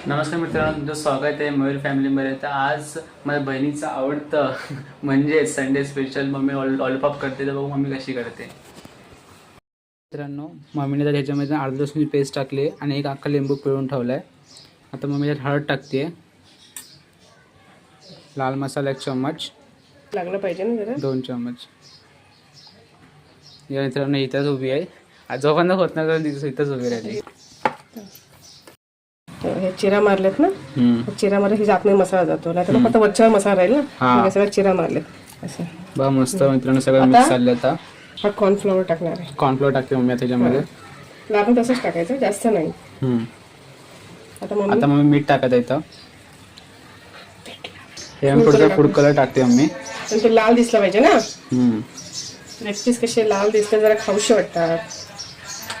नमस्कार मित्रांनो, तुमचं स्वागत आहे मयूर फॅमिलीमध्ये. तर आज माझ्या बहिणीचं आवडतं म्हणजे संडे स्पेशल मम्मी लॉलीपॉप करते. तर बघू मम्मी कशी करते. मित्रांनो, मम्मीने तर ह्याच्यामध्ये अर्धा लसूणची पेस्ट टाकली आणि एक अख्खा लिंबू पिळून ठेवला आहे. आता मम्मी त्यात हळद टाकते, लाल मसाला 1 चम्मच लागलं पाहिजे ना जरा 2 चम्मच. या मित्रांनो इथंच उभी आहे, जोपर्यंत होत नाही इथंच उभी राहिली. हे चिरा मारलेत ना, चिरा मारले की आतमध्ये मसाला जातो, नाही तर फक्त वरच्यावर मसाला राहील ना. सगळं चिरा मारलेत असं बा मस्त. मित्रांनो सगळं मिक्स झालं. आता हा कॉर्नफ्लॉवर टाकणार आहे. कॉर्नफ्लोअर टाकते मम्मी त्याच्यामध्ये. आपण तसंच टाकायचं, जास्त नाही. आता मम्मी मीठ टाकत आहे. हे थोडंसं फूड कलर टाकते मम्मी, पण ते लाल दिसला पाहिजे ना. नक्कीच कसे लाल दिसते, जरा खाऊशी वाटतात,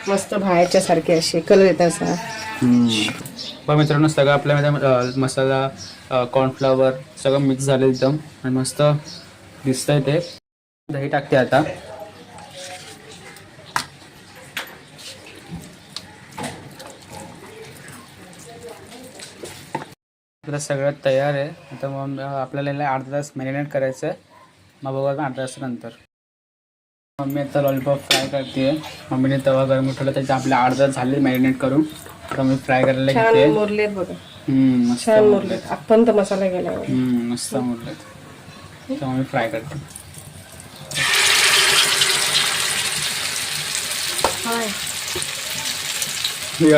मस्त बाहेरच्या सारखे असे कलर येतात असा. बघा मित्रांनो, सगळं आपल्यामध्ये मसाला कॉर्नफ्लॉवर सगळं मिक्स झालं एकदम आणि मस्त दिसतंय. ते दही टाकते आता. आपलं सगळं तयार आहे. आता मग आपल्याला याला अर्धा तास मॅरिनेट करायचं आहे. मग बघा अर्धा तासानंतर मम्मी आता लॉलीपॉप फ्राय करते. मम्मीने तवा गरम ठेवला, त्याच्या आपल्या अर्धा तास झाले मॅरिनेट करून. आता मी फ्राय करायला घेते. छान मुरलेत बघा, मस्त छान मुरलेत. आपण तर मसाला गेल्यावर मस्त मुरलेत. तर मम्मी फ्राय करते.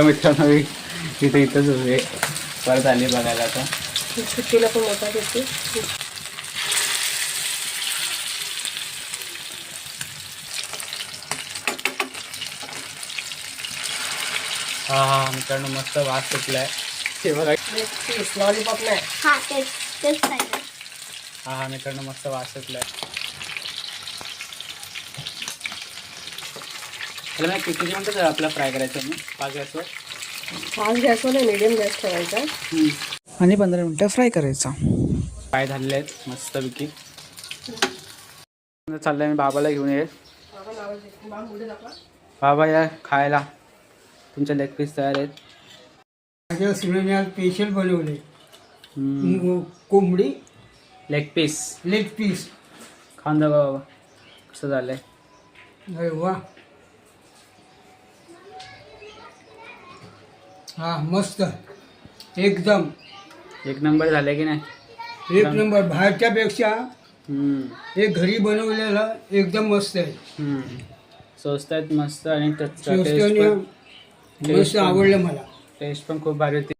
मित्रांनो इथंच उभे परत आली बघायला. आता सुट्टीला पण मोठा येते. हा मित्रांनो मस्त वास सुटलाय. हे बघा लॉलीपॉप नाही. हा मित्रांनो मस्त वास सुटलाय. त्याला मी किती म्हणतात आपला फ्राय करायचं मी 5 गॅसवर. 5 गॅसवर नाही, मीडियम गॅस ठेवायचा आणि 15 मिनटं फ्राय करायचा. फ्राय झालेले आहेत मस्तपैकी. चाललंय मी बाबाला घेऊन ये. बाबा या खायला, तुमचे लेग पीस तयार आहेत. माझ्या सुनेने आज स्पेशल बनवले कोंबडी लेग पीस. Leg piece. खाऊन जा बाबा कसं झालंय. अरे वा, हा मस्त, एकदम एक नंबर झाले की नाही. 1 नंबर. बाहेरच्या पेक्षा हे घरी बनवलेलं एकदम मस्त आहे. स्वस्त आहेत मस्त आणि मस्त आवडलं मला. टेस्ट पण खूप भारी होती.